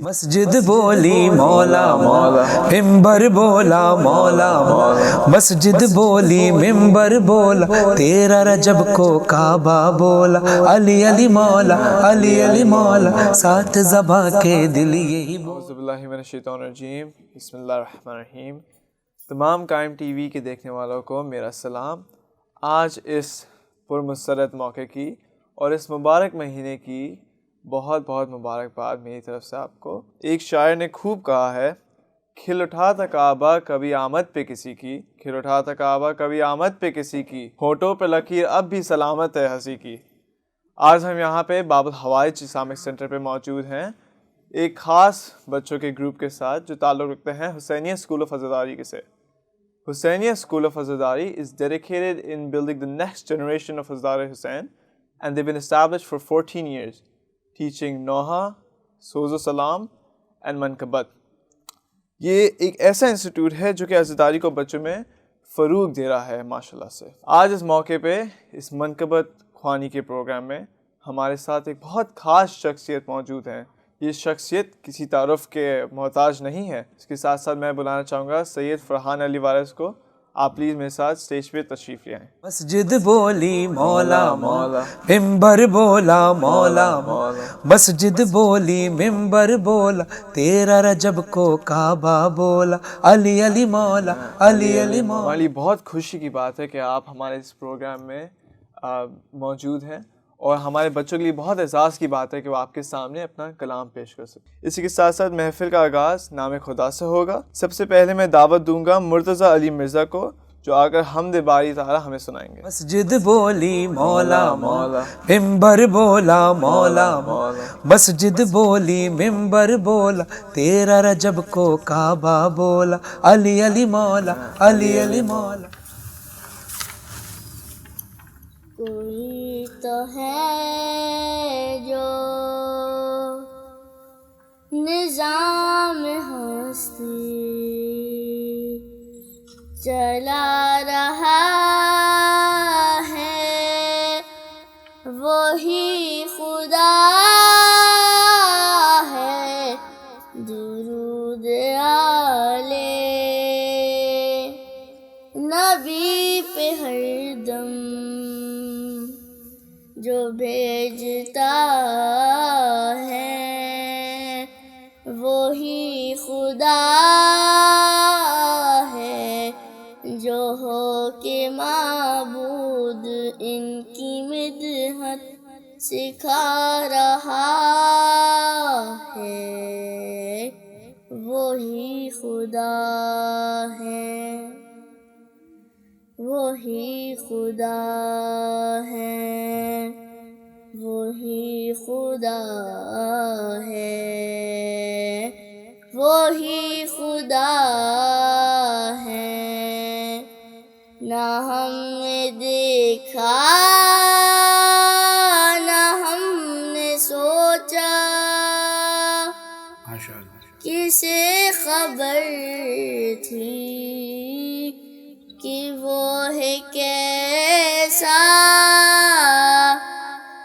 مسجد بولی مولا مولا، ممبر بولا مولا مولا، مسجد بولی ممبر بولا، تیرا رجب کو کعبہ بولا، علی علی مولا علی علی مولا، ساتھ زباں کے دل یہی بولا۔ اعوذ باللہ من الشیطان الرجیم، بسم اللہ الرحمن الرحیم۔ تمام قائم ٹی وی کے دیکھنے والوں کو میرا سلام۔ آج اس پرمسرت موقع کی اور اس مبارک مہینے کی بہت بہت مبارکباد میری طرف سے آپ کو۔ ایک شاعر نے خوب کہا ہے، کھل اٹھا تھا کعبہ کبھی آمد پہ کسی کی، کھل اٹھا تھا کعبہ کبھی آمد پہ کسی کی، ہونٹوں پہ لکیر اب بھی سلامت ہے ہنسی کی۔ آج ہم یہاں پہ باب الحوائج اسلامک سینٹر پہ موجود ہیں، ایک خاص بچوں کے گروپ کے ساتھ جو تعلق رکھتے ہیں حسینیہ اسکول آف عزاداری سے۔ Hussainiyya School of Azadari is dedicated in building the next generation of Azadari Hussain, and they've been established for 14 years, teaching Noha, Soz Salam, and Mankabat. یہ ایک ایسا انسٹیٹیوٹ ہے جو کہ عزاداری کو بچوں میں فروغ دے رہا ہے ماشاءاللہ سے۔ آج اس موقع پہ اس منقبت خوانی کے پروگرام میں ہمارے ساتھ ایک بہت خاص شخصیت موجود ہیں۔ یہ شخصیت کسی تعارف کے محتاج نہیں ہے۔ اس کے ساتھ ساتھ میں بلانا چاہوں گا سید فرحان علی وارث کو۔ آپ پلیز میرے ساتھ اسٹیج پہ تشریف لے آئیں۔ مسجد بولی مولا مولا، ممبر بولا مولا مولا، مسجد بولی ممبر بولا، تیرا رجب کو کعبہ بولا، علی علی مولا علی علی مولا۔ ہمارے لیے بہت خوشی کی بات ہے کہ آپ ہمارے اس پروگرام میں موجود ہیں، اور ہمارے بچوں کے لیے بہت اعزاز کی بات ہے کہ وہ آپ کے سامنے اپنا کلام پیش کر سکیں۔ اسی کے ساتھ ساتھ محفل کا آغاز نام خدا سے ہوگا۔ سب سے پہلے میں دعوت دوں گا مرتضی علی مرزا کو، جو آ کر حمد باری تعالیٰ ہمیں سنائیں گے۔ مسجد بولی مولا مولا، ممبر بولا مولا مولا، مسجد بولی ممبر بولا، تیرا رجب کو کعبہ بولا، علی علی مولا علی علی مولا۔ کوئی تو ہے جو نظام ہستی چلا رہا ہے، وہی خدا ہے۔ درود آلے نبی پہ ہر دم جو بھیجتا ہے، وہی خدا ہے۔ جو ہو کے معبود ان کی مدحت سکھا رہا ہے، وہی خدا ہے، وہی خدا ہے، وہی خدا ہے، وہی خدا ہے۔ نہ ہم نے دیکھا نہ ہم نے سوچا، کسے خبر تھی کہ وہ ہے کیسا،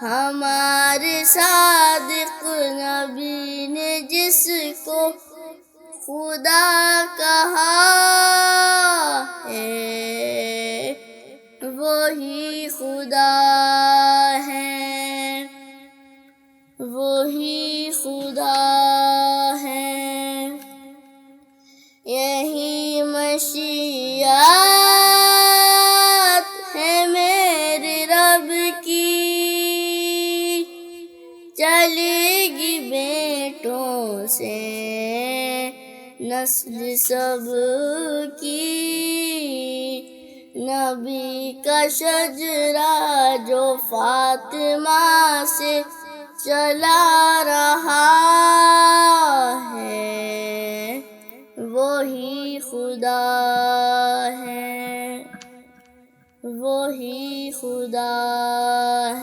ہمارے صادق نبی نے جس کو خدا کہا ہے، وہی خدا ہے، وہی خدا ہے۔ یہی مشیات ہے میرے رب کی، چلے گی بیٹوں سے نسل سب کی۔ نبی کا شجرہ جو فاطمہ سے چلا رہا ہے، وہی خدا ہے، وہی خدا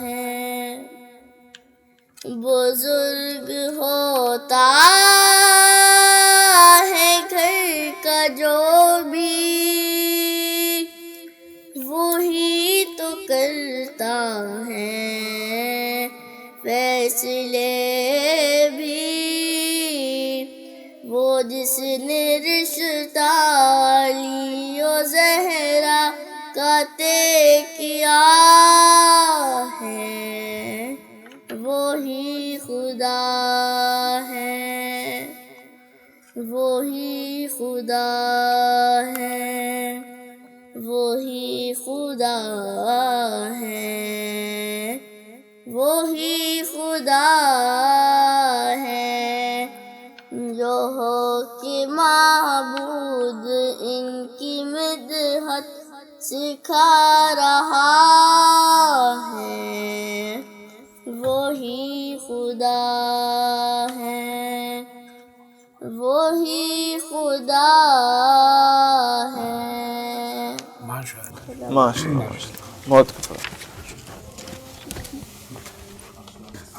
ہے۔ بزرگ ہوتا ہے گھر کا جو بھی، وہی تو کرتا ہے، فیصلے بھی جس نے رشتہ علی و زہرا کا طے کیا ہے، وہی خدا ہے، وہی خدا ہے، وہی خدا ہے، وہی خدا ہے، جو ہو کہ معبود ان کی مدحت سکھا رہا ہے، وہی خدا ہے، وہی خدا ہے۔ ماشاء اللہ بہت خوب۔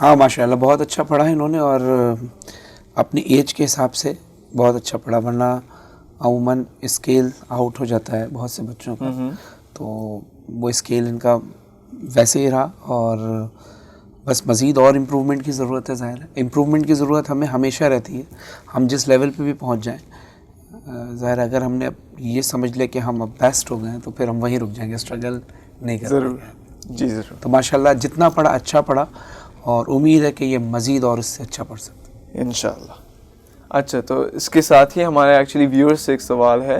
ہاں ماشاء اللہ بہت اچھا پڑھا انہوں نے، اور اپنی ایج کے حساب سے بہت اچھا پڑھا، ورنہ عموماً اسکیل آؤٹ ہو جاتا ہے بہت سے بچوں کا، تو وہ اسکیل ان کا ویسے ہی رہا، اور بس مزید اور امپرومنٹ کی ضرورت ہے۔ ظاہر ہے امپرومنٹ کی ضرورت ہمیں ہمیشہ رہتی ہے، ہم جس لیول پہ بھی پہنچ جائیں، ظاہر ہے اگر ہم نے اب یہ سمجھ لے کہ ہم اب بیسٹ ہو گئے ہیں تو پھر ہم وہیں رک جائیں گے، اسٹرگل نہیں کر ضرور گے۔ جی ضرور، تو ماشاءاللہ جتنا پڑھا اچھا پڑھا، اور امید ہے کہ یہ مزید اور اس سے اچھا پڑھ سکتے ہیں انشاءاللہ۔ اچھا، تو اس کے ساتھ ہی ہمارے ایکچولی ویورز سے ایک سوال ہے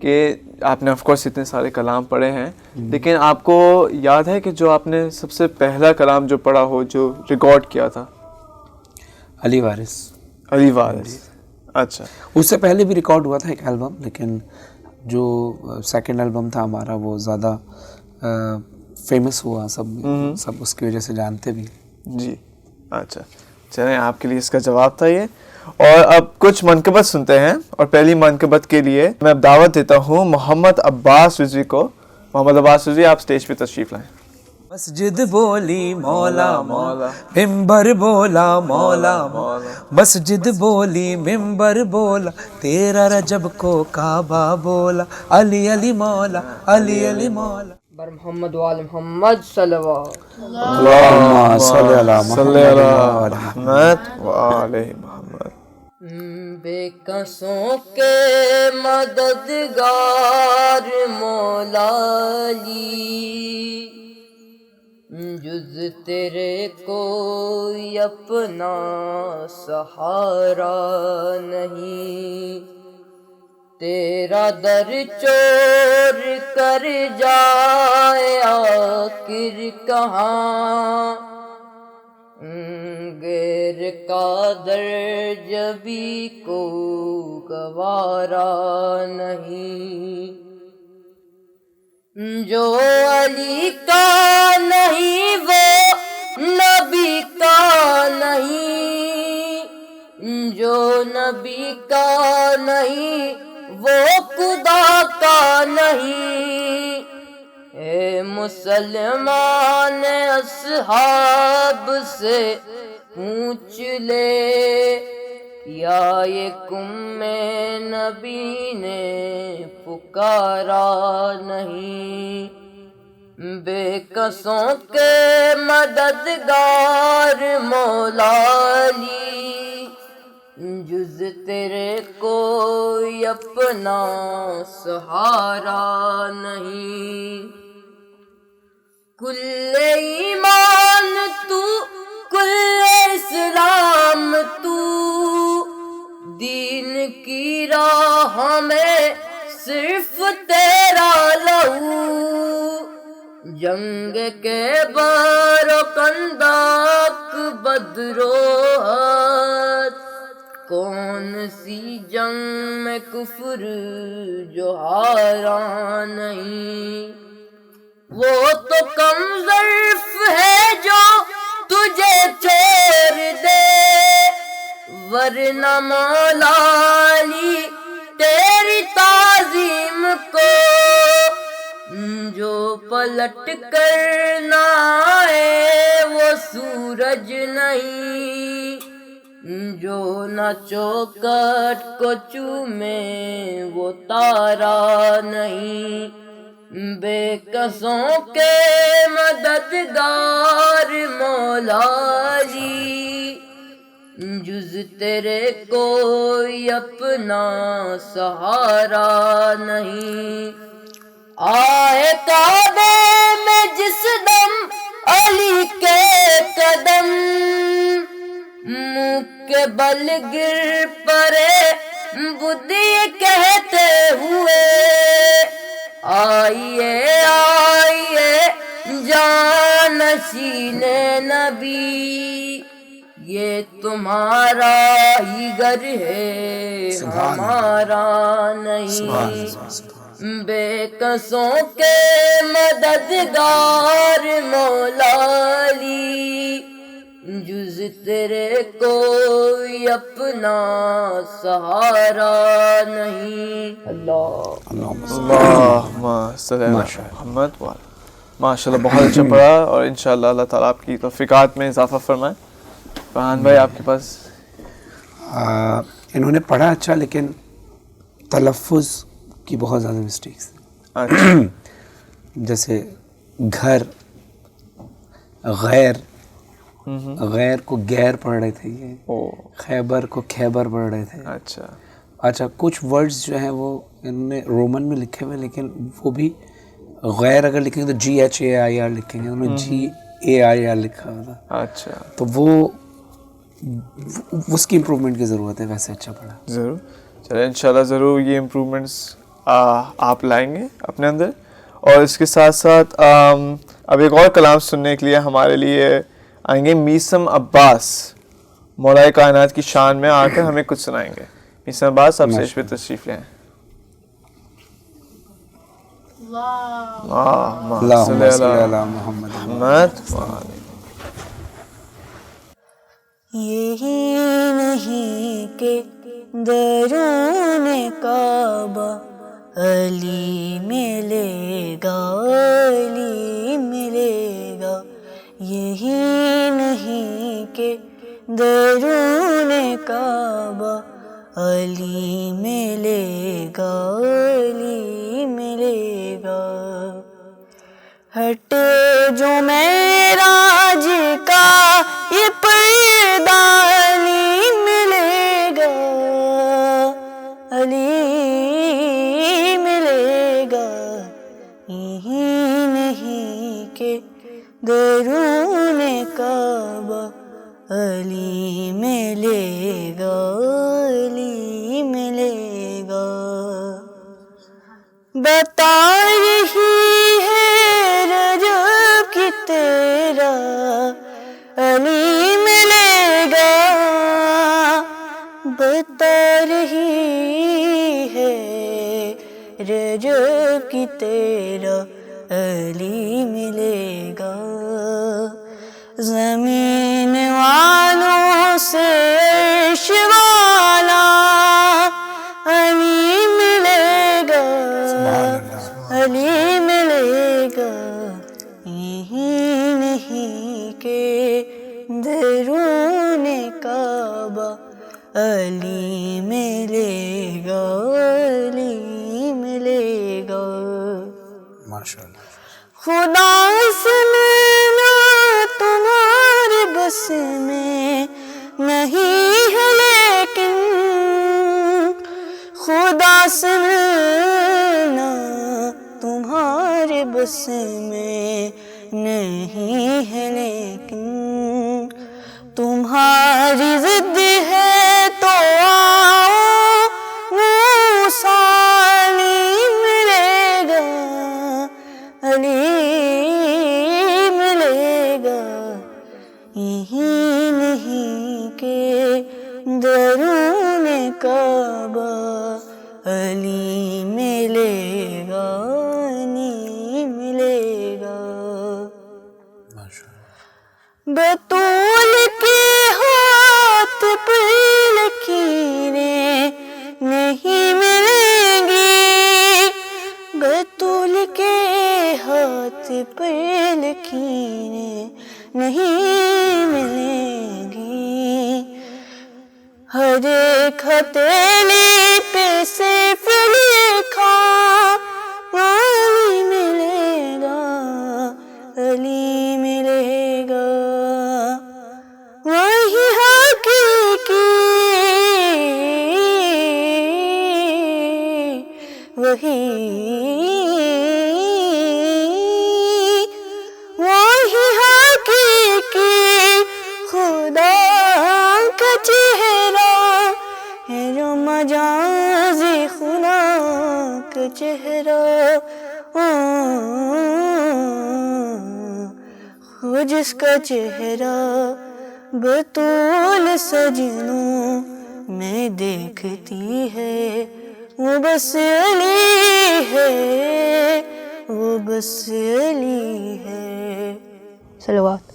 کہ آپ نے آف کورس اتنے سارے کلام پڑھے ہیں، لیکن آپ کو یاد ہے کہ جو آپ نے سب سے پہلا کلام جو پڑھا ہو، جو ریکارڈ کیا تھا؟ علی وارث۔ علی وارث۔ اچھا، اس سے پہلے بھی ریکارڈ ہوا تھا ایک البم، لیکن جو سیکنڈ البم تھا ہمارا وہ زیادہ فیمس ہوا، سب اس کی وجہ سے جانتے بھی۔ جی اچھا، چلیں آپ کے لیے اس کا جواب تھا یہ۔ اور اب کچھ منقبت سنتے ہیں، اور پہلی منقبت کے لیے میں اب دعوت دیتا ہوں محمد عباس رضوی کو۔ محمد عباس رضوی، آپ سٹیج پہ تشریف لائیں۔ مسجد بولی مولا مولا، ممبر بولا مولا مولا، مسجد بولی ممبر بولا، تیرا رجب کو کعبہ بولا، علی علی مولا، علی علی مولا۔ بر محمد وآل محمد صلوات۔ اللہم صلی علی صلی علی محمد محمد وآلہ محمد۔ بے کسوں کے مددگار مولا علی، جز تیرے کوئی اپنا سہارا نہیں، تیرا در چور کر جائے آخر کہاں، غیر کا در جبی کو گوارا نہیں، جو علی کا نہیں وہ نبی کا نہیں، جو نبی کا نہیں وہ خدا کا نہیں، اے مسلمان اصحاب سے پوچھ لے، یا یہ کم نبی نے پکارا نہیں، بے کسوں کے مددگار مولا علی، جز تیرے کوئی اپنا سہارا نہیں، کل ایمان تو، کل اسلام تو، دین کی راہ میں صرف تیرا لہو، جنگ کے بار و کنداک بدر و احد، کون سی جنگ میں کفر جو ہارا نہیں، وہ تو کم ظرف ہے جو تجھے چھوڑ دے، ورنہ مولا علی تیری تعظیم کو جو پلٹ کر نہ آئے وہ سورج نہیں، جو نہ چوکٹ کو چومے وہ تارا نہیں، بے کسوں کے مددگار مولا علی، جز تیرے کوئی اپنا سہارا نہیں. آئے کعبے میں جس دم علی کے قدم، منہ کے بل گر پڑے بدی کہتے ہوئے، آئیے آئیے جانشین نبی، یہ تمہارا ہی گھر ہے ہمارا نہیں. بے کسوں کے مددگار مولا علی، جز تیرے کوئی اپنا سہارا نہیں. اللہم صلی علی محمد. ماشاء اللہ بہت اچھا پڑھا، اور انشاءاللہ اللہ تعالیٰ آپ کی توفیقات میں اضافہ فرمائے. فرحان بھائی آپ کے پاس؟ انہوں نے پڑھا اچھا، لیکن تلفظ کی بہت زیادہ مسٹیکس. اچھا. جیسے گھر، غیر، غیر کو غیر پڑھ رہے تھے یہ، خیبر کو خیبر پڑھ رہے تھے. اچھا کچھ ورڈز جو ہیں وہ انہوں نے رومن میں لکھے ہوئے، لیکن وہ بھی غیر اگر لکھیں گے تو GHAIR لکھیں گے، انہوں نے GAIR لکھا ہوا تھا. اچھا تو وہ اس کی امپرومنٹ کی ضرورت ہے. ویسے اچھا پڑھا. ضرور. چلے انشاءاللہ ضرور یہ امپرومنٹس آپ لائیں گے اپنے اندر. اور اس کے ساتھ ساتھ اب ایک اور کلام سننے کے لیے ہمارے لیے آئیں گے میثم عباس، مولا کائنات کی شان میں آ کر ہمیں کچھ سنائیں گے. میثم عباس آپ اسٹیج پہ تشریف لیں. اللہم صلی علی محمد. یہی نہیں کہ درون کعبہ علی ملے گا، علی ملے گا. یہی نہیں کہ درون کعبہ علی ملے گا، علی ملے گا. ہٹے جو معراج کا یہ پردہ علی ملے گا، علی ملے گا. یہی نہیں کہ درون کعبہ علی ملے گا، علی ملے گا. بتا رہی ہے رجب کی تیرا علی ملے گا، بتا رہی ہے رجب کی تیرا علی ملے گا. زمین والوں سے عرش والا علی ملے گا، علی ملے گا. یہی نہیں کہ درون کعبہ علی ملے گا، علی ملے گا. ماشاءاللہ. خدا سے ملنا تمہارے بس میں نہیں ہے، لیکن خدا سے ملنا تمہارے بس میں نہیں ہے، لیکن تمہاری ضد ہے تو آؤ موسیٰ علی ملے گا، علی ملے گا. یہی نہیں کہ درون کعبہ علی ملے گا، علی ملے گا. بطول کے ہاتھ پہ لکیریں نہیں ملیں گی، بطول کے ہاتھ پہ لکیریں نہیں ملیں گی. ہر ایک ہتھیلی پہ صرف لکھا علی ملے گا، علی ملے گا. وہی حقیقت وہی وہی حقیقی خدا کا چہرہ ہے جو مجازی خدا کا چہرہ وہ جس کا چہرہ بطول سجنوں میں دیکھتی ہے وہ بس علی ہے وہ بس علی ہے صلوات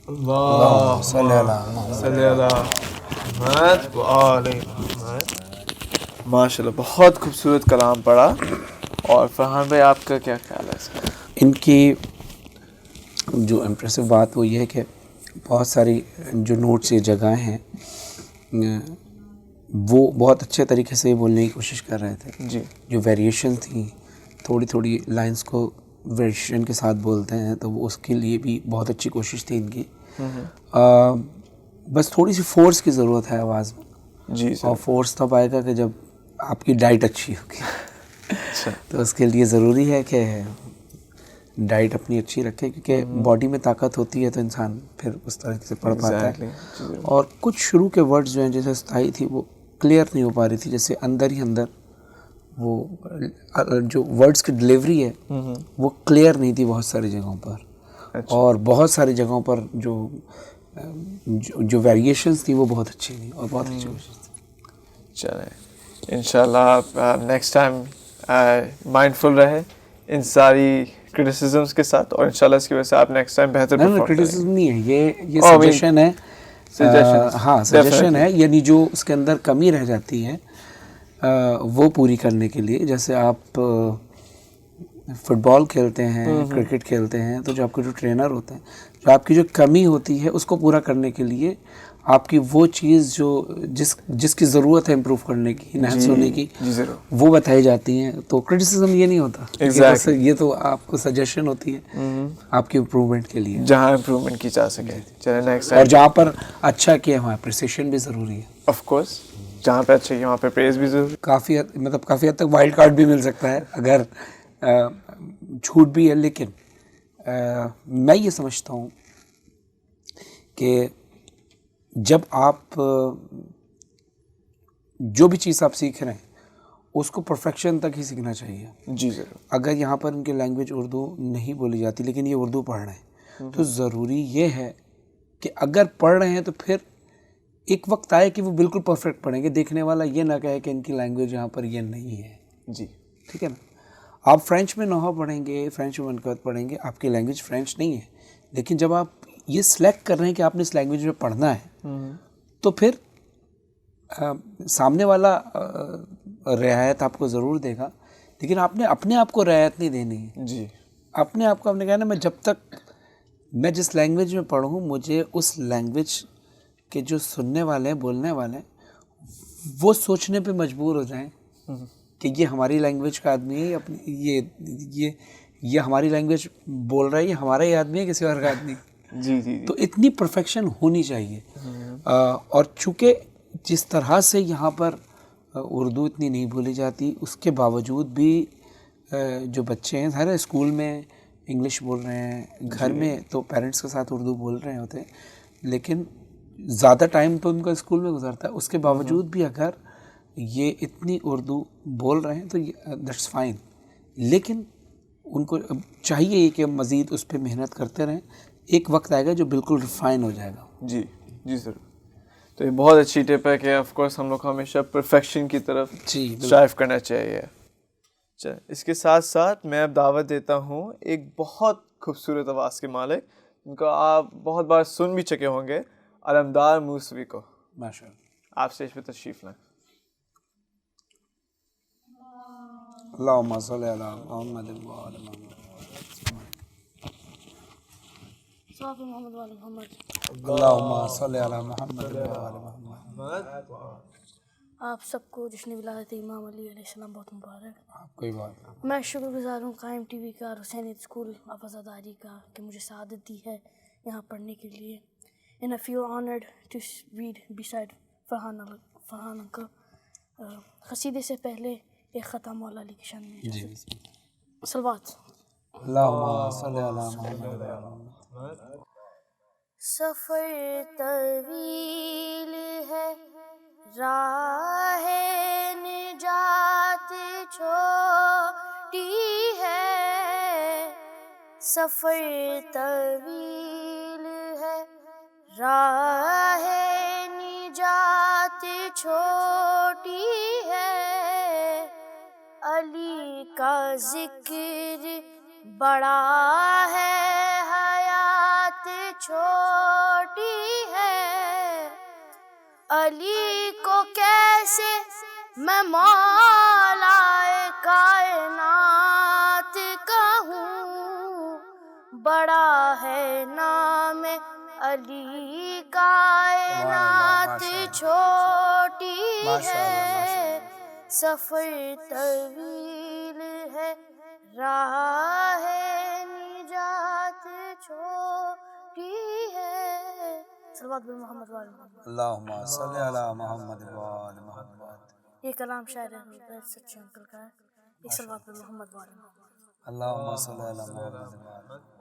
اللہ صلی اللہ صلی اللہ محمد و آل محمد. ماشاء اللہ بہت خوبصورت کلام پڑھا. اور فرحان بھائی آپ کا کیا خیال ہے اس کا؟ ان کی جو امپریسو بات وہ یہ ہے کہ بہت ساری جو نوٹس یا جگہیں ہیں وہ بہت اچھے طریقے سے بولنے کی کوشش کر رہے تھے. جی جو ویریشن تھیں تھوڑی تھوڑی لائنس کو ویریشن کے ساتھ بولتے ہیں تو وہ اس کے لیے بھی بہت اچھی کوشش تھی ان کی. بس تھوڑی سی فورس کی ضرورت ہے آواز میں. جی اور فورس تب آئے گا کہ جب آپ کی ڈائٹ اچھی ہوگی. تو اس کے لیے ضروری ہے کہ ڈائٹ اپنی اچھی رکھے کیونکہ باڈی میں طاقت ہوتی ہے تو انسان پھر اس طرح سے پڑھ پاتا ہے. اور کچھ شروع کے ورڈز جو ہیں جیسے استائی تھی وہ کلیئر نہیں ہو پا رہی تھی. جیسے اندر ہی اندر وہ جو ورڈز کی ڈلیوری ہے وہ کلیئر نہیں تھی بہت ساری جگہوں پر. اور بہت ساری جگہوں پر جو ویریشنز تھیں وہ بہت اچھی تھیں اور بہت اچھی کوشش تھی. چلیں انشاءاللہ آپ نیکسٹ ٹائم مائنڈفل رہے ان ساری کرٹیسزمس کے ساتھ اور انشاءاللہ اس کی وجہ سے آپ نیکسٹ ٹائم بہتر پرفارم کرٹیسزم نہیں ہے یہ سجیشن ہے. ہاں سجیشن ہے یعنی جو اس کے اندر کمی رہ جاتی ہے وہ پوری کرنے کے لیے. جیسے آپ فٹ بال کھیلتے ہیں کرکٹ کھیلتے ہیں تو جو آپ کے جو ٹرینر ہوتے ہیں جو آپ کی جو کمی ہوتی ہے اس کو پورا کرنے کے لیے آپ کی وہ چیز جو جس کی ضرورت ہے امپروو کرنے کی انہینس ہونے کی وہ بتائی جاتی ہیں. تو کرٹیسزم یہ نہیں ہوتا, یہ تو آپ کو سجیشن ہوتی ہے آپ کی امپروومنٹ کے لیے جہاں امپروومنٹ کی جا سکے. چلیں نیکسٹ اور جہاں پر اچھا کیا وہاں اپریسیشن بھی ضروری ہے. آف کورس جہاں پہ اچھا کیا وہاں پہ پریز بھی ضروری. کافی حد تک وائلڈ کارڈ بھی مل سکتا ہے اگر چھوٹ بھی ہے. لیکن میں یہ سمجھتا ہوں کہ جب آپ جو بھی چیز آپ سیکھ رہے ہیں اس کو پرفیکشن تک ہی سیکھنا چاہیے. جی ضرور. اگر یہاں پر ان کی لینگویج اردو نہیں بولی جاتی لیکن یہ اردو پڑھ رہے ہیں تو ضروری یہ ہے کہ اگر پڑھ رہے ہیں تو پھر ایک وقت آئے کہ وہ بالکل پرفیکٹ پڑھیں گے. دیکھنے والا یہ نہ کہے کہ ان کی لینگویج یہاں پر یہ نہیں ہے. جی ٹھیک ہے نا. آپ فرینچ میں نحو پڑھیں گے, فرینچ میں منقبت پڑھیں گے, آپ کی لینگویج فرینچ نہیں ہے لیکن جب آپ یہ سلیکٹ کر رہے ہیں کہ آپ نے اس لینگویج میں پڑھنا ہے تو پھر سامنے والا رعایت آپ کو ضرور دے گا لیکن آپ نے اپنے آپ کو رعایت نہیں دینی ہے. جی اپنے آپ کو آپ نے کہا نا میں جب تک میں جس لینگویج میں پڑھوں مجھے اس لینگویج کے جو سننے والے ہیں بولنے والے ہیں وہ سوچنے پہ مجبور ہو جائیں کہ یہ ہماری لینگویج کا آدمی ہے اپنی یہ ہماری لینگویج بول رہا ہے یہ ہمارا ہی آدمی ہے کسی اور کا آدمی. جی جی. تو اتنی پرفیکشن ہونی چاہیے. اور چونکہ جس طرح سے یہاں پر اردو اتنی نہیں بولی جاتی اس کے باوجود بھی جو بچے ہیں ہر اسکول میں انگلش بول رہے ہیں, گھر میں تو پیرنٹس کے ساتھ اردو بول رہے ہوتے ہیں لیکن زیادہ ٹائم تو ان کا اسکول میں گزرتا ہے. اس کے باوجود بھی اگر یہ اتنی اردو بول رہے ہیں تو دیٹس فائن. لیکن ان کو چاہیے کہ مزید اس پہ محنت کرتے رہیں. ایک وقت آئے گا جو بالکل ریفائن ہو جائے گا. جی جی ضرور. تو یہ بہت اچھی ٹپ ہے کہ آف کورس ہم لوگ کو ہمیشہ پرفیکشن کی طرف اسٹرائیو کرنا چاہیے. چلیں اس کے ساتھ ساتھ میں اب دعوت دیتا ہوں ایک بہت خوبصورت آواز کے مالک جن کو آپ بہت بار سن بھی چکے ہوں گے, علمدار موسوی کو. ماشاء اللہ. آپ اسٹیج پہ تشریف لائیں. اللہم صلی علی محمد و آل محمد. اللہم صلی علی محمد و آل محمد. آپ سب کو جشن ولادت امام علی علیہ السلام بہت مبارک. کوئی بات نہیں. میں شکر گزار ہوں قائم ٹی وی کا اور حسینیت اسکول آف عزاداری کا کہ مجھے سعادت دی ہے یہاں پڑھنے کے لیے. And I feel honoured to read beside Farhan uncle. قصیدے سے پہلے ایک خطا مولا علی کی شان میں جی صلوات اللہم صلی علی محمد. سفر طویل ہے راہ نجات چھوٹی ہے، سفر طویل ہے راہ نجات چھوٹی ہے، علی کا ذکر بڑا ہے حیات چھوٹی ہے، علی کو کیسے میں مولا کائنات کہوں، بڑا ہے نام علی، کائنات چھوٹی ہے، سفر طویل ہے راہ نجات چھوٹی ہے. صلوات محمد وعلی محمد. اللہم صلی علی محمد وعلی محمد. یہ کلام شاعر اہل سچے انکل کا ہے. ایک صلوات محمد وعلی محمد. اللہم صلی علی محمد وعلی محمد.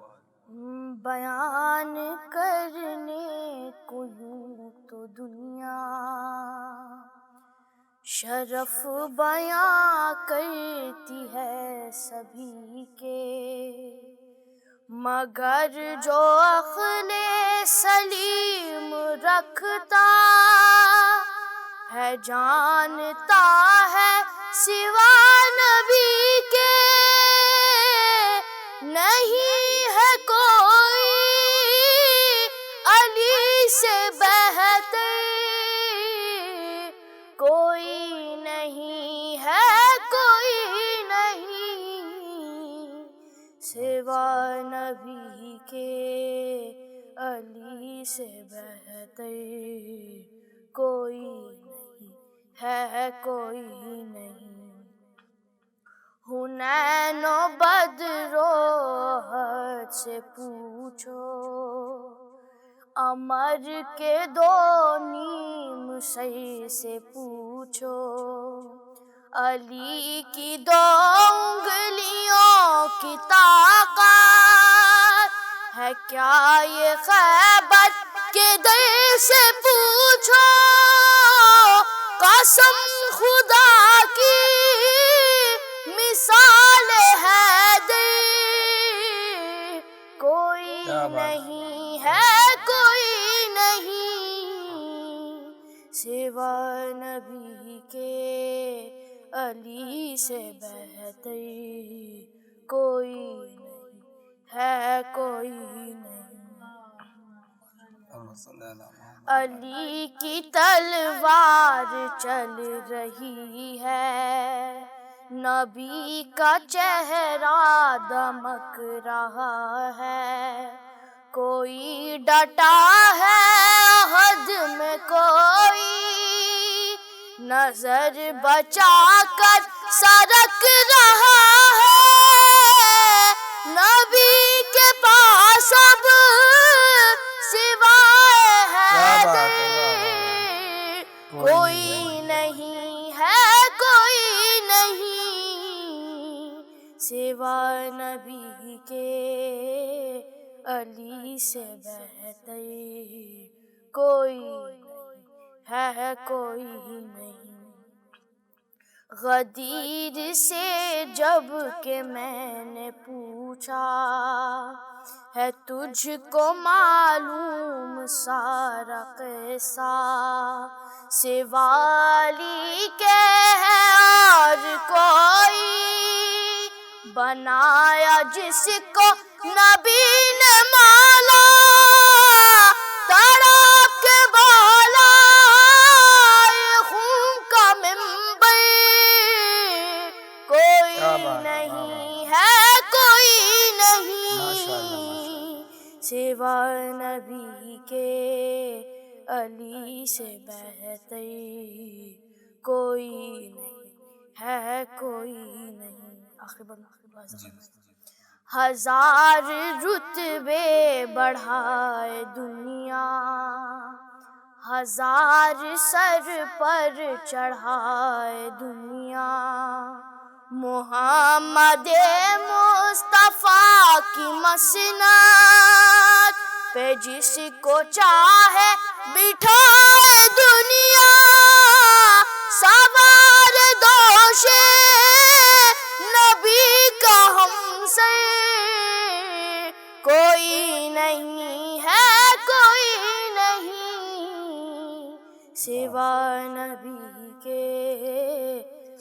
بیان کرنے کو یوں تو دنیا شرف بیاں کرتی ہے سبھی کے، مگر جو عقل سلیم رکھتا ہے جانتا ہے سوا نبی کے، نہیں ہے کوئی علی سے بہتر، کوئی نہیں ہے کوئی نہیں سوا نبی کے، علی سے بہتر کوئی نہیں ہے کوئی نہیں. حنین و بدر و احد سے پوچھو، عمر کے دو نیم سر سے پوچھو، علی کی دو انگلیوں کی طاقت ہے کیا یہ خیبر کے در سے پوچھو، قسم خدا کی مثال ہے کوئی نہیں ہے کوئی نہیں سوا نبی کے، علی سے بہتر کوئی نہیں ہے کوئی نہیں. علی کی تلوار چل رہی ہے، نبی کا چہرہ دمک رہا ہے، کوئی ڈٹا ہے عہد میں کوئی نظر بچا کر سرک رہا ہے، نبی کے پاس اب سوائے حیدر کوئی نہیں ہے کوئی نہیں سوا نبی کے، علی سے بہتر کوئی نہیں ہے کوئی نہیں. غدیر سے جب کہ میں نے پوچھا ہے تجھ کو معلوم سارا قصہ، سوا علی کے ہے اور کوئی بنایا جس کو نبی نے مولا، تڑپ کے بولا خون کا منبر کوئی نہیں ہے کوئی نہیں سوا نبی کے، علی سے بہتر کوئی نہیں ہے کوئی نہیں. آخری بند. ہزار رتبے بڑھائے دنیا، ہزار سر پر چڑھائے دنیا محمد مصطفیٰ کی مسند پہ جس کو چاہے بٹھائے دنیا سوار دوش نبی کا ہم سے کوئی نہیں ہے کوئی نہیں سوا نبی کے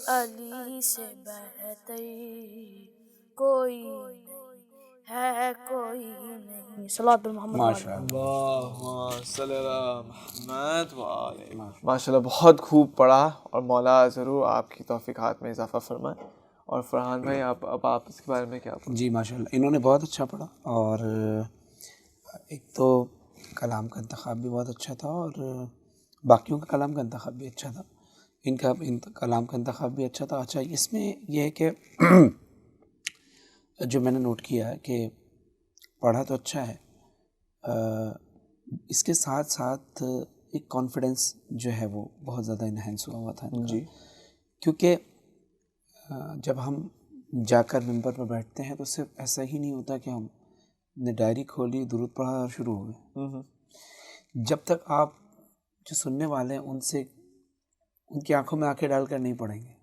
علی سے بہتر کوئی نہیں ہے کوئی نہیں صلوات محمد اللہم صلی اللہ محمد وآلہ ماشاءاللہ بہت خوب پڑھا اور مولا ضرور آپ کی توفیقات میں اضافہ فرمائے. اور فرحان بھائی اب آپ اس کے بارے میں کیا پڑھا؟ جی ماشاءاللہ انہوں نے بہت اچھا پڑھا اور ایک تو کلام کا انتخاب بھی بہت اچھا تھا اور باقیوں کا کلام کا انتخاب بھی اچھا تھا. ان کا کلام کا انتخاب بھی اچھا تھا. اچھا اس میں یہ ہے کہ جو میں نے نوٹ کیا ہے کہ پڑھا تو اچھا ہے اس کے ساتھ ساتھ ایک کانفیڈنس جو ہے وہ بہت زیادہ انہینس ہوا تھا جی کیونکہ جب ہم جا کر ممبر پر بیٹھتے ہیں تو صرف ایسا ہی نہیں ہوتا کہ ہم نے ڈائری کھولی درود پڑھا اور شروع ہو گئے. جب تک آپ جو سننے والے ہیں ان کی آنکھوں میں آنکھیں ڈال کر نہیں پڑھیں گے.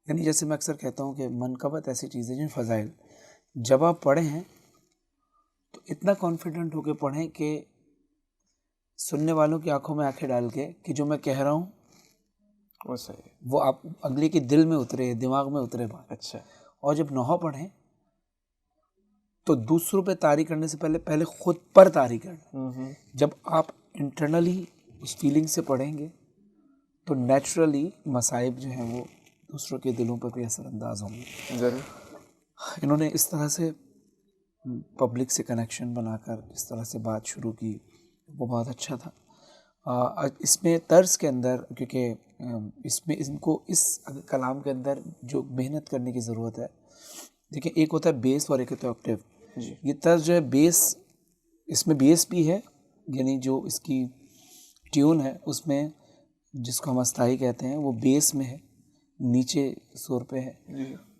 یعنی جیسے میں اکثر کہتا ہوں کہ منقبت ایسی چیز ہے جن فضائل جب آپ پڑھیں ہیں تو اتنا کانفیڈنٹ ہو کے پڑھیں کہ سننے والوں کی آنکھوں میں آنکھیں ڈال کے کہ جو میں کہہ رہا ہوں وہ صحیح وہ آپ اگلے کے دل میں اترے دماغ میں اترے بات. اچھا. اور جب نوحہ پڑھیں تو دوسروں پہ طاری کرنے سے پہلے خود پر طاری کریں. جب آپ انٹرنلی اس فیلنگ سے پڑھیں گے تو نیچرلی مصائب جو ہیں وہ دوسروں کے دلوں پر بھی اثر انداز ہوں گے. ضرور. انہوں نے اس طرح سے پبلک سے کنیکشن بنا کر اس طرح سے بات شروع کی وہ بہت اچھا تھا. اس میں طرز کے اندر کیونکہ اس میں ان کو اس کلام کے اندر جو محنت کرنے کی ضرورت ہے دیکھیں ایک ہوتا ہے بیس اور ایک ہوتا ہے آکٹیو. یہ طرز جو ہے بیس اس میں بیس بھی ہے یعنی جو اس کی ٹیون ہے اس میں جس کو ہم استائی کہتے ہیں وہ بیس میں ہے نیچے سور پہ ہے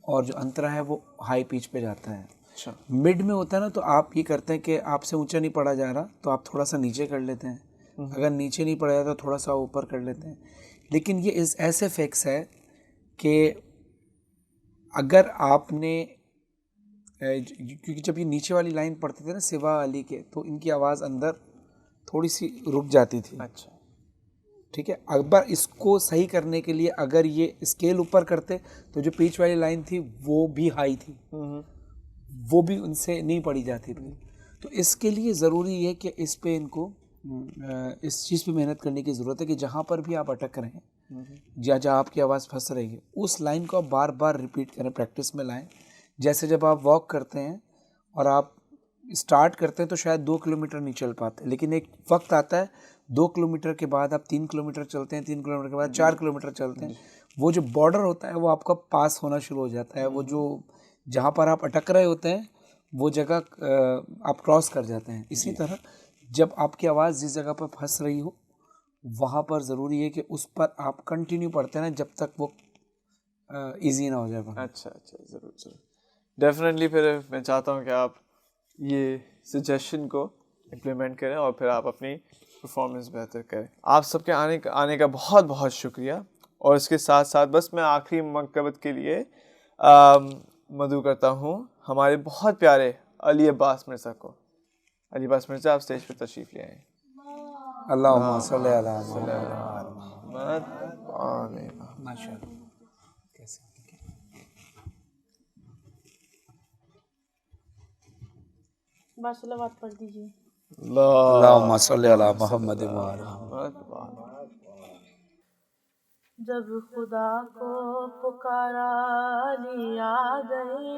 اور جو انترا ہے وہ ہائی پیچ پہ جاتا ہے. مڈ میں ہوتا ہے نا تو آپ یہ کرتے ہیں کہ آپ سے اونچا نہیں پڑھا جا رہا تو آپ تھوڑا سا نیچے کر لیتے ہیں. اگر نیچے نہیں پڑھا جاتا تو تھوڑا سا اوپر کر لیتے ہیں. لیکن یہ ایسے فیکس ہے کہ اگر آپ نے کیونکہ جب یہ نیچے والی لائن پڑھتے تھے نا سوا علی کے تو ان کی آواز اندر تھوڑی سی رک جاتی تھی. اچھا ٹھیک ہے. اکبر اس کو صحیح کرنے کے لیے اگر یہ اسکیل اوپر کرتے تو جو پیچ والی لائن تھی وہ بھی ہائی تھی وہ بھی ان سے نہیں پڑھی جاتی تھی. تو اس کے لیے ضروری ہے کہ اس پہ ان کو اس چیز پہ محنت کرنے کی ضرورت ہے کہ جہاں پر بھی آپ اٹک رہے ہیں یا جہاں آپ کی آواز پھنس رہی ہے اس لائن کو آپ بار بار ریپیٹ کریں پریکٹس میں لائیں. جیسے جب آپ واک کرتے ہیں اور آپ اسٹارٹ کرتے ہیں تو شاید 2 کلومیٹر نہیں چل پاتے لیکن ایک وقت آتا ہے 2 کلومیٹر کے بعد آپ 3 کلومیٹر چلتے ہیں 3 کلومیٹر کے بعد 4 کلومیٹر چلتے ہیں. وہ جو بارڈر ہوتا ہے وہ آپ کا پاس ہونا شروع ہو جاتا ہے. وہ جو جہاں پر آپ اٹک رہے ہوتے ہیں وہ جگہ آپ کراس کر جاتے ہیں. اسی طرح جب آپ کی آواز جس جگہ پر پھنس رہی ہو وہاں پر ضروری ہے کہ اس پر آپ کنٹینیو پڑھتے ہیں جب تک وہ ایزی نہ ہو جائے. اچھا ضرور ڈیفینیٹلی. پھر میں چاہتا ہوں کہ آپ یہ سجیشن کو امپلیمنٹ کریں اور پھر آپ اپنی پرفارمنس بہتر کریں. آپ سب کے آنے کا بہت بہت شکریہ. اور اس کے ساتھ ساتھ بس میں آخری منقبت کے لیے مدعو کرتا ہوں ہمارے بہت پیارے علی عباس مرزا کو. علی عباس مرزا آپ اسٹیج پہ تشریف لے آئیں. اللہم صلی علی محمد. بس صلوات پڑھ دیجیے. اللہم صلی علی محمد. جب خدا کو پکارا علی آ گئے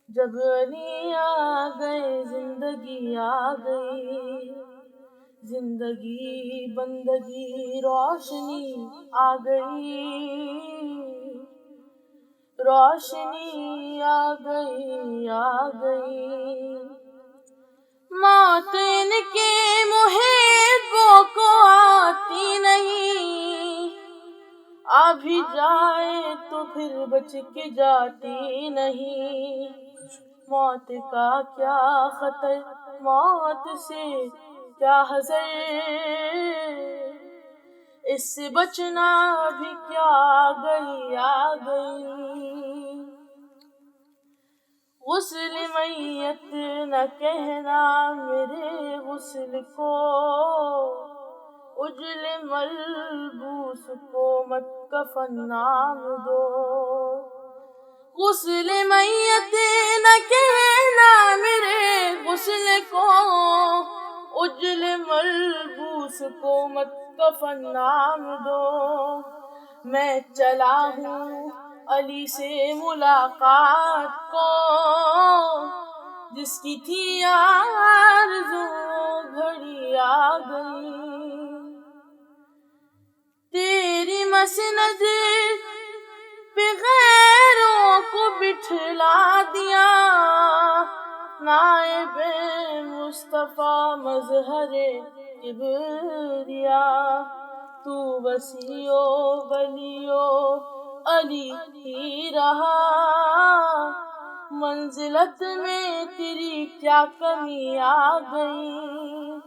جب علی آ گئے زندگی آ گئی زندگی بندگی روشنی آ گئی روشنی آ گئی موت ان کے محبوں کو آتی نہیں، آ بھی جائے تو پھر بچ کے جاتی نہیں۔ موت کا کیا خطر، موت سے کیا حذر، اس سے بچنا بھی کیا گئی آ گئی۔ غسل میت نہ کہنا میرے غسل کو، اجل ملبوس کو مت کفن نام دو۔ غسل میت نہ کہنا میرے غسل کو، اجل ملبوس کو مت کفن نام دو۔ میں چلا ہوں علی سے ملاقات کو، جس کی تھی آرزو گھڑی آ گئی۔ تیری مسند پہ غیروں کو بٹھلا دیا، نائب مصطفیٰ مظہر کبریا۔ تو وسیع و ولی و علی ہی رہا، منزلت میں تیری کیا کمی آ گئی۔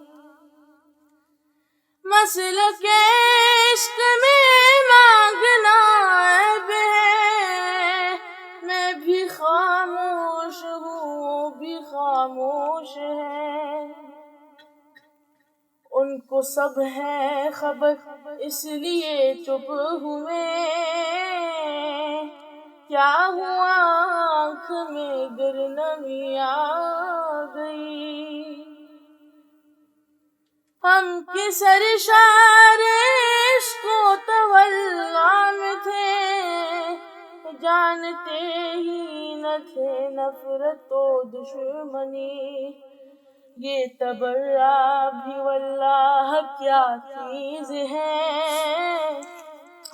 مسلک عشق میں مانگنا عیب ہے، میں بھی خاموش ہوں وہ بھی خاموش ہے۔ ان کو سب ہے خبر اس لیے چپ ہوئے، کیا ہوا آنکھ میں گر نمی آ گئی۔ ہم کے سرشار عشق و تولا میں تھے، جانتے ہی نہ تھے نفرت و دشمنی۔ یہ تبرہ بھی واللہ کیا چیز ہے،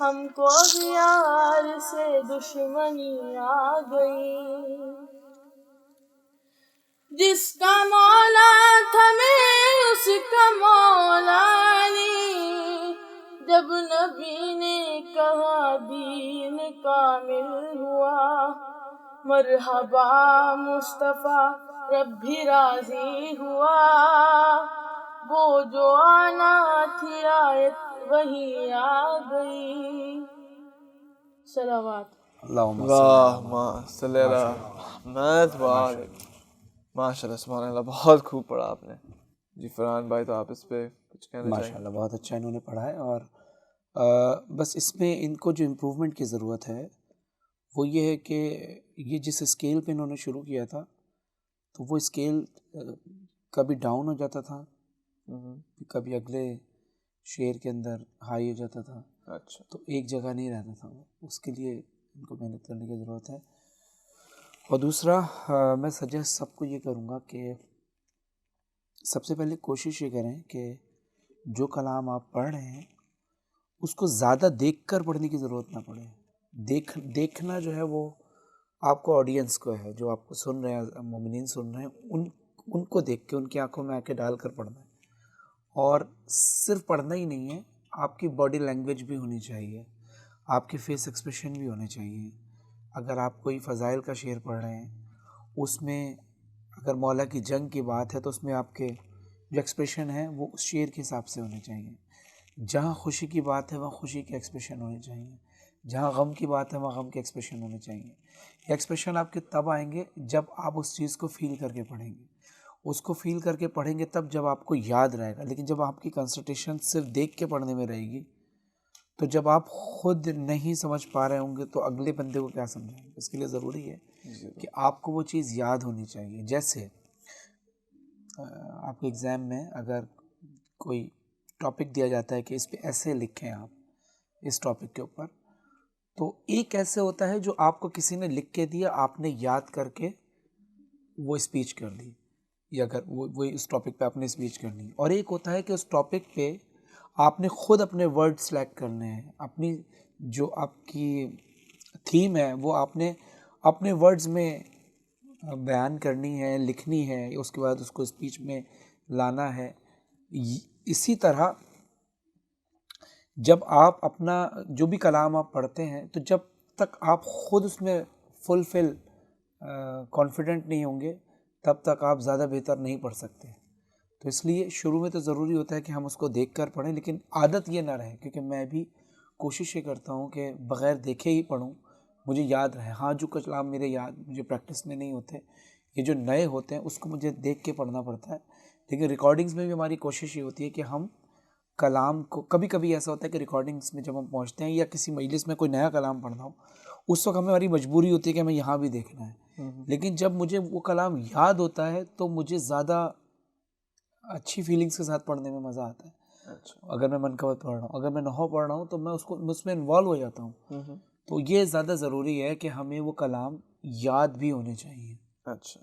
ہم کو یار سے دشمنی آ گئی۔ جس کا مولا تھا میں اس کا مولا علی، جب نبی نے کہا دین کامل ہوا۔ مرحبا مصطفیٰ رب بھی راضی ہوا، وہ جو آنا تھی آیت وہی آ گئی۔ صلوات۔ اللہم صلی اللہ محمد وآلہ۔ ماشاء اللہ سبحان اللہ، بہت خوب پڑھا آپ نے جی۔ فرحان بھائی تو آپ اس پہ کچھ کہنا چاہیں؟ ماشاء اللہ بہت اچھا انہوں نے پڑھا ہے، اور بس اس میں ان کو جو امپرومنٹ کی ضرورت ہے وہ یہ ہے کہ یہ جس اسکیل پہ انہوں نے شروع کیا تھا تو وہ اسکیل کبھی ڈاؤن ہو جاتا تھا، کبھی اگلے شعر کے اندر ہائی ہو جاتا تھا، اچھا، تو ایک جگہ نہیں رہتا تھا وہ۔ اس کے لیے ان کو محنت کرنے کی ضرورت ہے۔ اور دوسرا میں سجیسٹ سب کو یہ کروں گا کہ سب سے پہلے کوشش یہ کریں کہ جو کلام آپ پڑھ رہے ہیں اس کو زیادہ دیکھ کر پڑھنے کی ضرورت نہ پڑے۔ دیکھنا جو ہے وہ آپ کو آڈینس کو ہے، جو آپ کو سن رہے ہیں، مومنین سن رہے ہیں، ان کو دیکھ کے ان کی آنکھوں میں آنکھیں ڈال کر پڑھنا ہے۔ اور صرف پڑھنا ہی نہیں ہے، آپ کی باڈی لینگویج بھی ہونی چاہیے، آپ کے فیس ایکسپریشن بھی ہونے چاہیے۔ اگر آپ کوئی فضائل کا شعر پڑھ رہے ہیں، اس میں اگر مولا کی جنگ کی بات ہے تو اس میں آپ کے جو ایکسپریشن ہیں وہ اس شعر کے حساب سے ہونے چاہیے۔ جہاں خوشی کی بات ہے وہاں خوشی کے ایکسپریشن ہونے چاہیے، جہاں غم کی بات ہے وہاں غم کے ایکسپریشن ہونے چاہیے۔ یہ ایکسپریشن آپ کے تب آئیں گے جب آپ اس چیز کو فیل کر کے پڑھیں گے، اس کو فیل کر کے پڑھیں گے تب جب آپ کو یاد رہے گا۔ لیکن جب آپ کی کنسنٹریشن صرف دیکھ کے پڑھنے میں رہے گی تو جب آپ خود نہیں سمجھ پا رہے ہوں گے تو اگلے بندے کو کیا سمجھائیں گے؟ اس کے لیے ضروری ہے کہ آپ کو وہ چیز یاد ہونی چاہیے۔ جیسے آپ کو ایگزام میں اگر کوئی ٹاپک دیا جاتا ہے کہ اس پہ ایسے لکھیں آپ اس ٹاپک کے اوپر، تو ایک ایسے ہوتا ہے جو آپ کو کسی نے لکھ کے دیا، آپ نے یاد کر کے وہ اسپیچ کر دی، یا اگر وہ اس ٹاپک پہ آپ نے اسپیچ کرنی، اور ایک ہوتا ہے کہ اس ٹاپک پہ آپ نے خود اپنے ورڈ سلیکٹ کرنے ہیں، اپنی جو آپ کی تھیم ہے وہ آپ نے اپنے ورڈز میں بیان کرنی ہے، لکھنی ہے، اس کے بعد اس کو اسپیچ میں لانا ہے. اسی طرح جب آپ اپنا جو بھی کلام آپ پڑھتے ہیں تو جب تک آپ خود اس میں فل کانفیڈنٹ نہیں ہوں گے تب تک آپ زیادہ بہتر نہیں پڑھ سکتے. تو اس لیے شروع میں تو ضروری ہوتا ہے کہ ہم اس کو دیکھ کر پڑھیں، لیکن عادت یہ نہ رہے، کیونکہ میں بھی کوشش یہ کرتا ہوں کہ بغیر دیکھے ہی پڑھوں، مجھے یاد رہے. ہاں جو کلام میرے مجھے پریکٹس میں نہیں ہوتے، یہ جو نئے ہوتے ہیں اس کو مجھے دیکھ کے پڑھنا پڑتا ہے. لیکن ریکارڈنگز میں بھی ہماری کوشش یہ ہوتی ہے کہ ہم کلام کو، کبھی کبھی ایسا ہوتا ہے کہ ریکارڈنگز میں جب ہم پہنچتے ہیں یا کسی مجلس میں کوئی نیا کلام پڑھنا ہو، اس وقت ہماری مجبوری ہوتی ہے کہ ہمیں یہاں بھی دیکھنا ہے. لیکن جب مجھے وہ کلام یاد ہوتا ہے تو مجھے زیادہ اچھی فیلنگز کے ساتھ پڑھنے میں مزہ آتا ہے. اگر میں منقبت پڑھ رہا ہوں، اگر میں نحو پڑھ رہا ہوں تو میں اس میں انوالو ہو جاتا ہوں. تو یہ زیادہ ضروری ہے کہ ہمیں وہ کلام یاد بھی ہونے چاہیے. اچھا.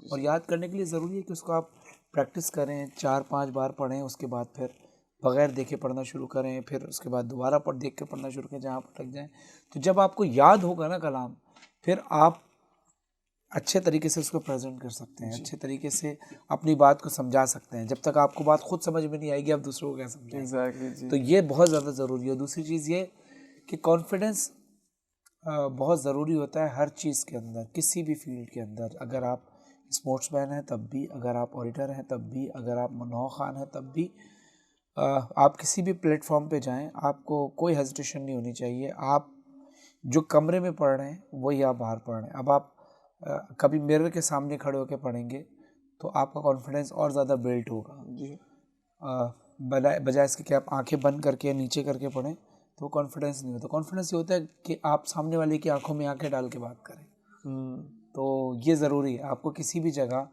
اور یاد کرنے کے لیے ضروری ہے کہ اس کو آپ پریکٹس کریں، 4-5 بار پڑھیں، اس کے بعد پھر بغیر دیکھے پڑھنا شروع کریں، پھر اس کے بعد دوبارہ دیکھ کے پڑھنا شروع کریں جہاں پر لگ جائیں. تو جب آپ کو یاد ہوگا نا کلام، پھر آپ اچھے طریقے سے اس کو پریزنٹ کر سکتے ہیں، اچھے طریقے سے اپنی بات کو سمجھا سکتے ہیں. جب تک آپ کو بات خود سمجھ میں نہیں آئے گی آپ دوسروں کو کیا سمجھیں. ایگزیکٹلی. تو یہ بہت زیادہ ضروری ہے. دوسری چیز یہ کہ کانفیڈنس بہت ضروری ہوتا ہے ہر چیز کے اندر، کسی بھی فیلڈ کے اندر. اگر آپ اسپورٹس مین ہیں تب بھی، اگر آپ آڈیٹر ہیں تب بھی، اگر آپ نحو خوان ہیں تب بھی، آپ کسی بھی پلیٹ فارم پہ جائیں آپ کو کوئی ہیزیٹیشن نہیں ہونی چاہیے. آپ جو کمرے میں پڑھ رہے ہیں وہی آپ باہر پڑھ رہے ہیں. اب آپ کبھی میرر کے سامنے کھڑے ہو کے پڑھیں گے تو آپ کا کانفیڈنس اور زیادہ بلڈ ہوگا. جی. بجائے اس کے کہ آپ آنکھیں بند کر کے نیچے کر کے پڑھیں تو کانفیڈنس نہیں ہوتا. کانفیڈنس یہ ہوتا ہے کہ آپ سامنے والے کی آنکھوں میں آنکھیں ڈال کے بات کریں. تو یہ ضروری ہے. آپ کو کسی بھی جگہ،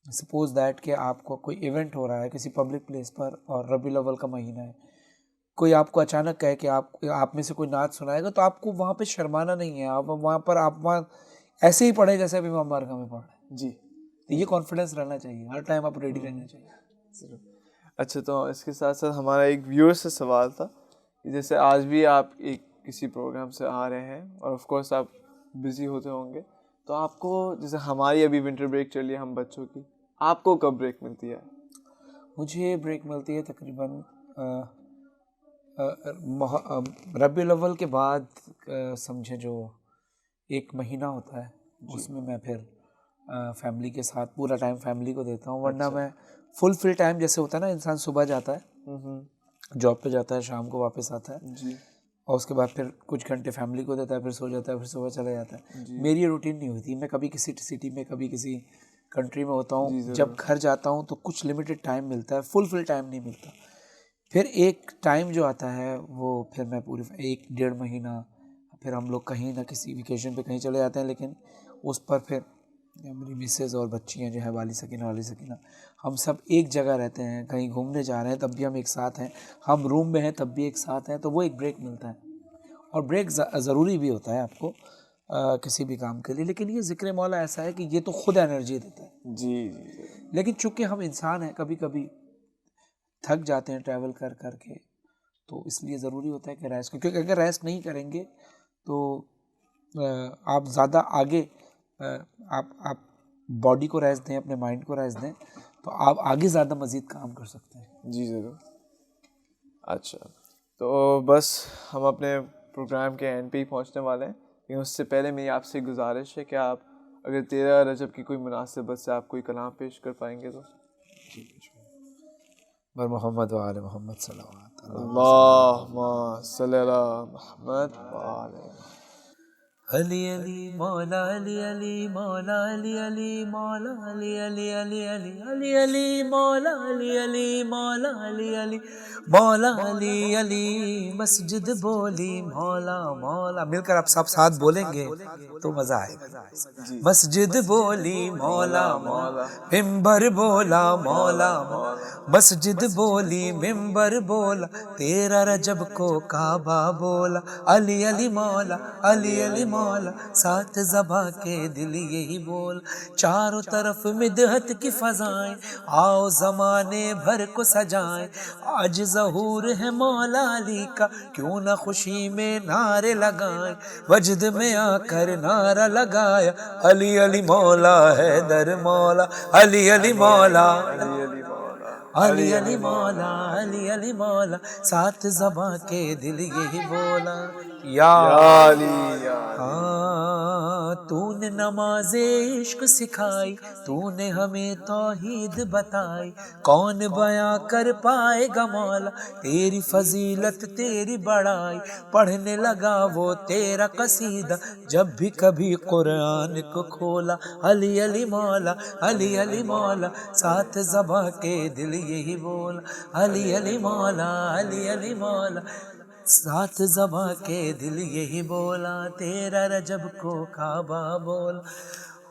سپوز دیٹ کہ آپ کو کوئی ایونٹ ہو رہا ہے کسی پبلک پلیس پر اور ربیع الاول کا مہینہ ہے، کوئی آپ کو اچانک کہے کہ آپ میں سے کوئی نعت سنائے گا، تو آپ کو وہاں پہ شرمانا نہیں ہے. آپ وہاں ایسے ہی پڑھیں جیسے ابھی امام بارگاہ میں پڑھ رہے ہیں. جی. تو یہ کانفیڈنس رہنا چاہیے، ہر ٹائم آپ ریڈی رہنا چاہیے. اچھا. تو اس کے ساتھ ساتھ ہمارا ایک ویور سے سوال تھا، جیسے آج بھی آپ کسی پروگرام سے آ رہے ہیں اور آف کورس آپ بزی ہوتے ہوں گے، تو آپ کو جیسے ہماری ابھی ونٹر بریک چل رہی ہے ہم بچوں کی، آپ کو کب بریک ملتی ہے؟ مجھے بریک ملتی ہے تقریباً ربیع الاول کے بعد، سمجھے جو ایک مہینہ ہوتا ہے اس میں میں پھر فیملی کے ساتھ پورا ٹائم فیملی کو دیتا ہوں. ورنہ میں فل ٹائم جیسے ہوتا ہے نا، انسان صبح جاتا ہے جاب پہ جاتا ہے، شام کو واپس آتا ہے، جی. اور اس کے بعد پھر کچھ گھنٹے فیملی کو دیتا ہے، پھر سو جاتا ہے، پھر صبح چلا جاتا ہے. میری یہ روٹین نہیں ہوتی. میں کبھی کسی سٹی میں، کبھی کسی کنٹری میں ہوتا ہوں. جب گھر جاتا ہوں تو کچھ لمیٹڈ ٹائم ملتا ہے، فل ٹائم نہیں ملتا. پھر ایک ٹائم جو آتا ہے وہ پھر میں پوری 1-1.5 مہینہ پھر ہم لوگ کہیں نہ کسی ویکیشن پہ کہیں چلے جاتے ہیں. لیکن اس پر پھر میری مسز اور بچیاں جو ہے والی سکینہ ہم سب ایک جگہ رہتے ہیں. کہیں گھومنے جا رہے ہیں تب بھی ہم ایک ساتھ ہیں، ہم روم میں ہیں تب بھی ایک ساتھ ہیں. تو وہ ایک بریک ملتا ہے، اور بریک ضروری بھی ہوتا ہے آپ کو کسی بھی کام کے لیے. لیکن یہ ذکر مولا ایسا ہے کہ یہ تو خود انرجی دیتا ہے. جی. لیکن چونکہ ہم انسان ہیں، کبھی کبھی تھک جاتے ہیں ٹریول کر کے، تو اس لیے ضروری ہوتا ہے کہ ریسٹ، کیونکہ اگر ریسٹ نہیں کریں گے تو آپ زیادہ آگے، آپ باڈی کو ریسٹ دیں، اپنے مائنڈ کو ریسٹ دیں تو آپ آگے زیادہ مزید کام کر سکتے ہیں. جی ضرور. اچھا. تو بس ہم اپنے پروگرام کے اینڈ پہ ہی پہنچنے والے ہیں، لیکن اس سے پہلے میری آپ سے گزارش ہے کہ آپ اگر 13 رجب کی کوئی مناسبت سے آپ کوئی کلام پیش کر پائیں گے تو. بر محمد و آل محمد صلوات. اللہم صلی علی محمد و آل محمد. علی علی مولا علی علی مولا علی علی مولا علی علی علی علی علی علی مولا علی علی مولا علی علی مولا علی علی مسجد بولی مولا مولا. مل کر آپ سب ساتھ بولیں گے تو مزہ آئے گا. مسجد بولی مولا مولا، ممبر بولا مولا مولا، مسجد بولی ممبر بولا، 13 رجب کو کعبہ بولا. علی علی مولا علی علی مولا ساتھ زباں کے دل یہی بول. چاروں طرف مدحت کی فضائیں آؤ زمانے بھر کو سجائیں. آج ظہور ہے مولا علی کا کیوں نہ خوشی میں نعرے لگائیں. وجد میں آ کر نعرہ لگایا علی علی مولا حیدر مولا علی علی مولا علی علی مولا علی علی مولا ساتھ زباں کے دل یہی بولا. یا ہاں تو نے نماز عشق سکھائی, تو نے ہمیں توحید بتائی, کون بیاں کر پائے گا مولا تیری فضیلت تیری بڑائی. پڑھنے لگا وہ تیرا قصیدہ جب بھی کبھی قرآن کو کھولا. علی علی مولا علی علی مولا ساتھ زباں کے دل یہی بولا. علی علی مولا علی علی مولا ساتھ زباں کے دل یہی بولا. تیرا رجب کو کعبہ بولا.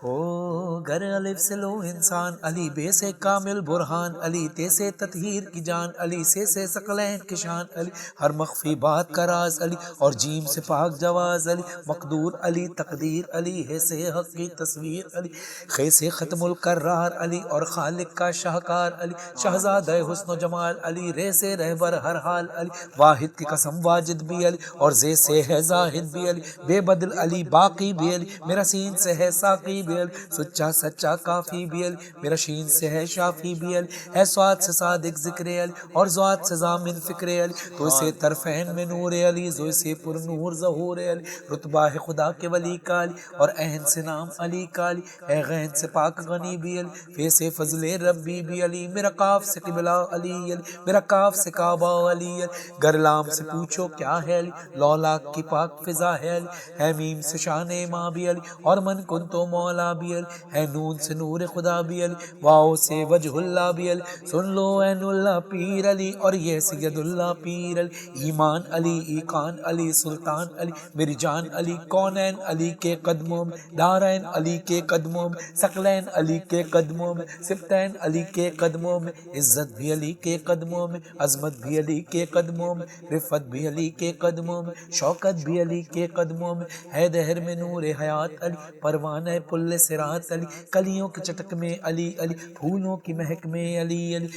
ہو گر الف سے لو انسان علی بے سے کامل برہان علی تے سے تطہیر کی جان علی سے ثقلین کی شان علی ہر مخفی بات کا راز علی اور جیم سے پاک جواز علی مقدور علی تقدیر علی ہے سے حق کی تصویر علی خے سے ختم القرار علی اور خالق کا شاہکار علی شہزادہ حسن و جمال علی رے سے رہبر ہر حال علی واحد کی قسم واجد بھی علی اور زے سے ہے زاہد بھی علی بے بدل علی باقی بھی علی میرا سین سے ہے ساقی بھی علی سچا سچا کافی بھی علی میرا شین سے ہے شافی بھی علی ہے سواد سے صادق ذکر علی اور زواد سے ضامن فکر علی تو اسے طرفین میں نور علی زو سے پر نور ظہور علی رتبہ ہے خدا کے ولی کا علی اور عین سے نام علی کا علی ہے غین سے پاک غنی بھی علی فے سے فضل ربی بھی علی میرا کاف سے قبلہ علی علی میرا کاف سے کعبہ علی علی گر لام سے پوچھو کیا ہے علی لولاک کی پاک فضا ہے علی ہے میم سے شان ماں بھی علی اور من کن تو مولا بھی علی ہے نون سے نور خدا بھی علی واؤ سے وجہ اللہ بھی علی سن لو عین اللہ پیر علی اور یہ سید اللہ پیر علی ایمان علی ایقان علی سلطان علی میری جان علی کونین علی کے قدموں میں دارین علی کے قدموں میں ثقلین علی کے قدموں میں سبتین علی کے قدموں میں عزت بھی علی کے قدموں میں عظمت بھی علی کے قدموں میں رفت بھی علی کے قدموں میں شوکت بھی علی کے قدموں میں ہے دہر میں نور حیات علی پروانہ پل صراط علی کلیوں کی چٹک میں علی علی پھولوں کی مہک میں علی علی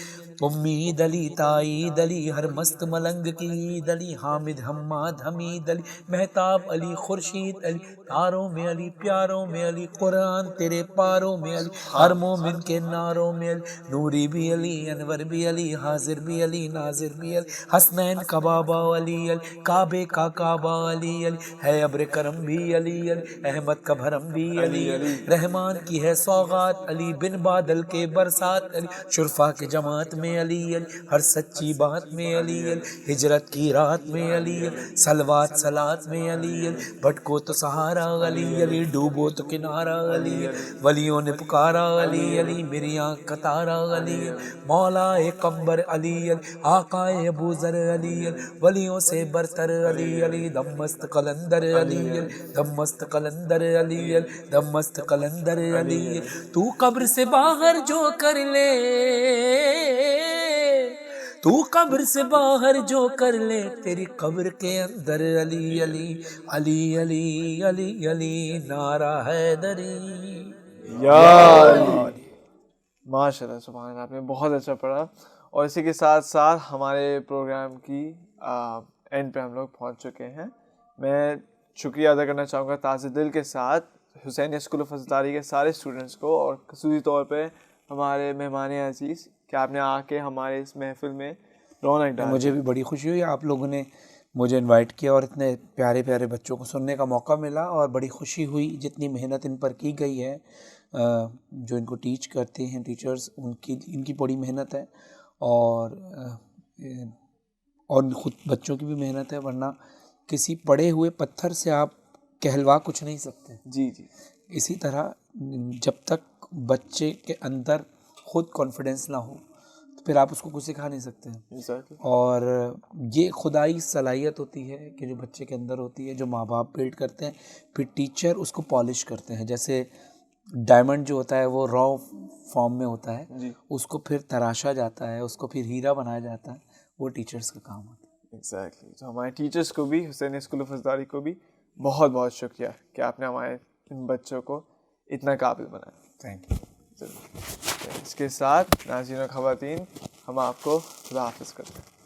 امید علی تائید علی ہر مست ملنگ کی عید علی حامد حماد حمید علی مہتاب علی خورشید علی تاروں میں علی پیاروں میں علی قرآن تیرے پاروں میں علی ہر مومن کے ناروں میں علی نوری بھی علی انور بھی علی حاضر بھی علی ناظر بھی علی حسنین کا بابا علی علی کعبے کا کعبہ علی علی ہے ابر کرم بھی علی علی احمد کا بھرم بھی علی رحمان کی ہے سوغات علی بن بادل کے برسات علی شرفا کے جماعت میں علی علی ہر سچی بات میں علی علی ہجرت کی رات میں علی علی سلوات سلات میں علی علی بھٹکو تو سہارا علی علی ڈوبو تو کنارہ علی علی ولیوں نے پکارا علی علی میری آنکھ کا تارا علی علی مولا قمبر علی علی آقا ابو ذر علی علی ولیوں سے برتر علی علی دمست قلندر علی علی دمست قلندر علی علی دمست قلندر علی علی تو قبر سے باہر جو کر لے تو قبر سے باہر جو کر لے تیری قبر کے اندر علی علی علی علی علی علی نعرہ حیدری یا علی. ماشاء اللہ سبحان اللہ, آپ نے بہت اچھا پڑھا. اور اسی کے ساتھ ساتھ ہمارے پروگرام کی اینڈ پہ ہم لوگ پہنچ چکے ہیں. میں شکریہ ادا کرنا چاہوں گا تازہ دل کے ساتھ حسینیہ اسکول آف حضرت علی کے سارے اسٹوڈنٹس کو, اور خصوصی طور پہ ہمارے مہمان عزیز کہ آپ نے آ کے ہمارے اس محفل میں رونق ڈالی. مجھے بھی بڑی خوشی ہوئی آپ لوگوں نے مجھے انوائٹ کیا اور اتنے پیارے پیارے بچوں کو سننے کا موقع ملا, اور بڑی خوشی ہوئی جتنی محنت ان پر کی گئی ہے, جو ان کو ٹیچ کرتے ہیں ٹیچرز, ان کی بڑی محنت ہے, اور خود بچوں کی بھی محنت ہے, ورنہ کسی پڑے ہوئے پتھر سے آپ کہلوا کچھ نہیں سکتے. جی جی. اسی طرح جب تک بچے کے اندر خود کانفیڈنس نہ ہو تو پھر آپ اس کو کچھ سکھا نہیں سکتے ہیں. اور یہ خدائی صلاحیت ہوتی ہے کہ جو بچے کے اندر ہوتی ہے, جو ماں باپ بلڈ کرتے ہیں, پھر ٹیچر اس کو پالش کرتے ہیں. جیسے ڈائمنڈ جو ہوتا ہے وہ را فارم میں ہوتا ہے, اس کو پھر تراشا جاتا ہے, اس کو پھر ہیرا بنایا جاتا ہے, وہ ٹیچرز کا کام ہوتا ہے. ایگزیکٹلی. تو ہمارے ٹیچرز کو بھی, حسینیہ اسکول آف حضرت علی کو بھی بہت بہت شکریہ کہ آپ نے ہمارے ان بچوں کو اتنا قابل بنایا. Thank you. اس کے ساتھ ناظرین و خواتین ہم آپ کو خدا حافظ کرتے ہیں.